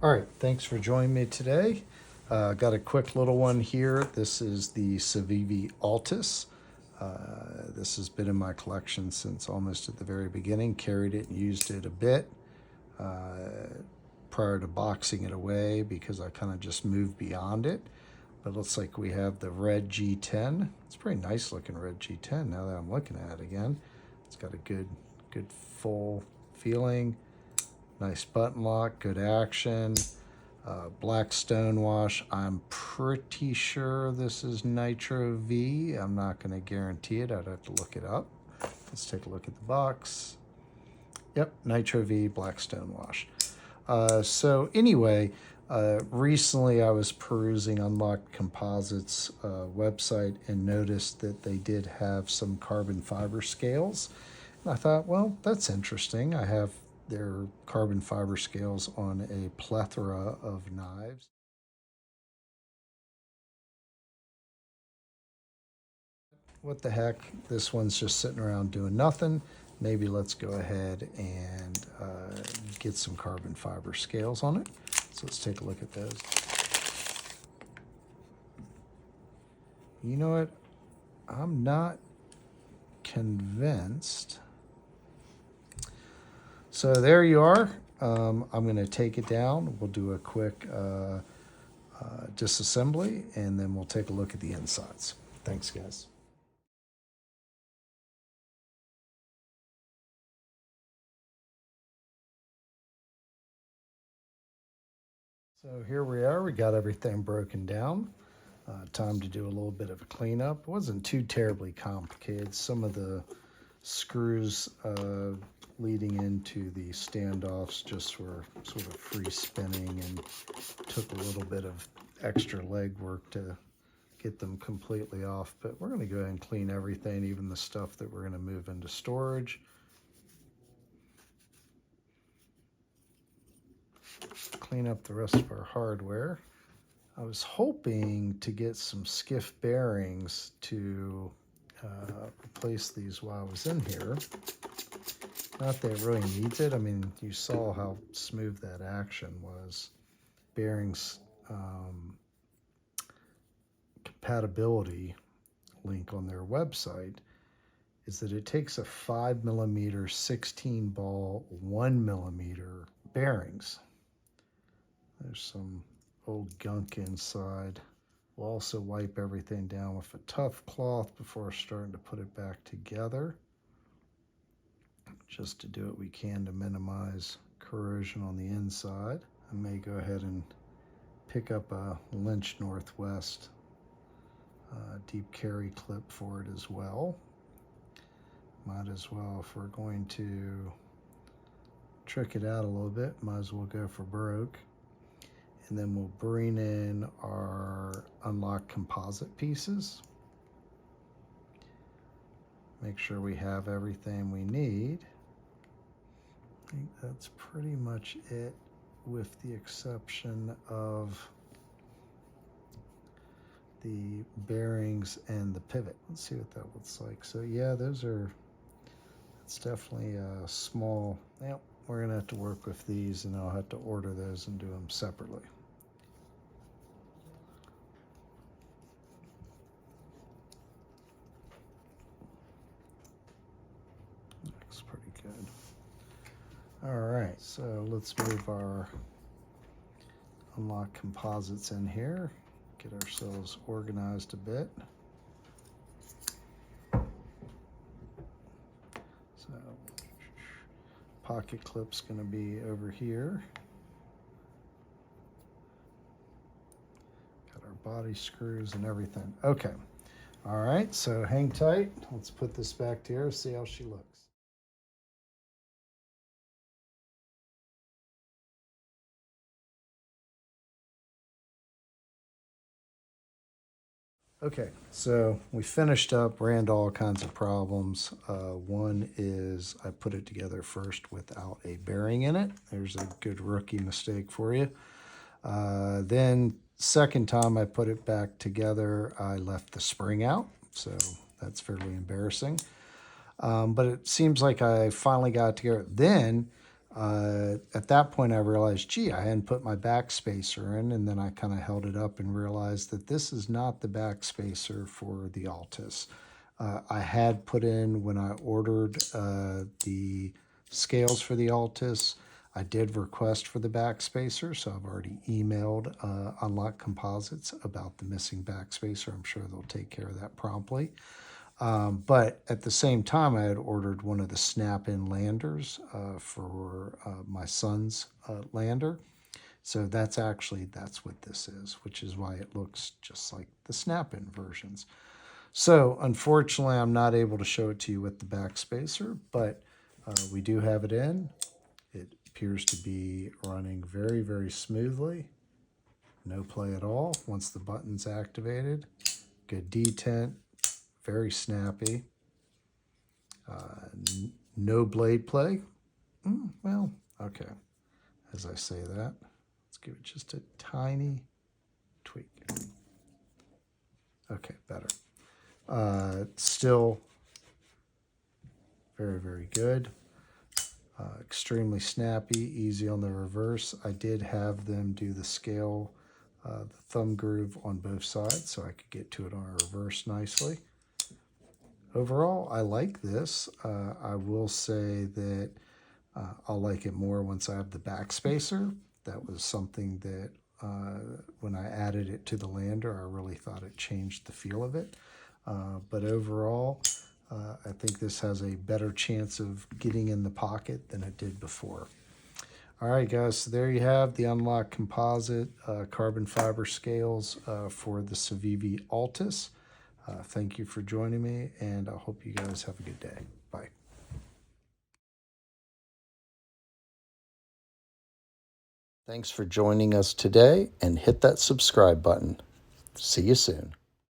All right, thanks for joining me today. Got a quick little one here. This is the Civivi Altus. This has been in my collection since almost at the very beginning. Carried it and used it a bit prior to boxing it away because I kind of just moved beyond it. But it looks like we have the red G10. It's a pretty nice looking red G10 now that I'm looking at it again. It's got a good full feeling. Nice button lock, good action. Black stonewash. I'm pretty sure this is Nitro V. I'm not going to guarantee it. I'd have to look it up. Let's take a look at the box. Yep, Nitro V, black stonewash. So anyway, recently I was perusing Unlocked Composites website and noticed that they did have some carbon fiber scales. And I thought, well, that's interesting. I have their carbon fiber scales on a plethora of knives. What the heck? This one's just sitting around doing nothing. Maybe let's go ahead and get some carbon fiber scales on it. So let's take a look at those. You know what? I'm not convinced. So there you are. I'm going to take it down. We'll do a quick disassembly, and then we'll take a look at the insides. Thanks, guys. So here we are. We got everything broken down. Time to do a little bit of a cleanup. It wasn't too terribly complicated. Some of the screws leading into the standoffs just were sort of free spinning and took a little bit of extra leg work to get them completely off. But we're going to go ahead and clean everything, even the stuff that we're going to move into storage. Clean up the rest of our hardware. I was hoping to get some skiff bearings to replace these while I was in here. Not that it really needs it. I mean, you saw how smooth that action was. Bearings compatibility link on their website is that it takes a 5mm 16 ball 1mm bearings. There's some old gunk inside. We'll also wipe everything down with a tough cloth before starting to put it back together, just to do what we can to minimize corrosion on the inside. I may go ahead and pick up a Lynch Northwest deep carry clip for it as well. Might as well, if we're going to trick it out a little bit, might as well go for broke. And then we'll bring in our Unlocked Composite pieces. Make sure we have everything we need. I think that's pretty much it, with the exception of the bearings and the pivot. Let's see what that looks like. So yeah, it's definitely a small, yep, we're gonna have to work with these, and I'll have to order those and do them separately. Looks pretty good. All right, so let's move our Unlock Composites in here, get ourselves organized a bit. So pocket clip's going to be over here. Got our body screws and everything. Okay. All right, so hang tight. Let's put this back to her, see how she looks. Okay, so we finished up, ran into all kinds of problems. One is I put it together first without a bearing in it. There's a good rookie mistake for you. Then second time I put it back together, I left the spring out, so that's fairly embarrassing. But it seems like I finally got it together. Then At that point, I realized, gee, I hadn't put my backspacer in, and then I kind of held it up and realized that this is not the backspacer for the Altus. I had put in, when I ordered the scales for the Altus, I did request for the backspacer, so I've already emailed Unlock Composites about the missing backspacer. I'm sure they'll take care of that promptly. But at the same time, I had ordered one of the snap-in landers for my son's lander. So that's what this is, which is why it looks just like the snap-in versions. So unfortunately, I'm not able to show it to you with the backspacer, but we do have it in. It appears to be running very, very smoothly. No play at all once the button's activated. Good detent, very snappy. No blade play. Well, okay. As I say that, let's give it just a tiny tweak. Okay, better. Still very, very good. Extremely snappy, easy on the reverse. I did have them do the scale, the thumb groove on both sides so I could get to it on a reverse nicely. Overall, I like this. I will say that I'll like it more once I have the backspacer. That was something that when I added it to the lander, I really thought it changed the feel of it. But overall, I think this has a better chance of getting in the pocket than it did before. All right, guys, so there you have the Unlock Composite carbon fiber scales for the Civivi Altus. Thank you for joining me, and I hope you guys have a good day. Bye. Thanks for joining us today, and hit that subscribe button. See you soon.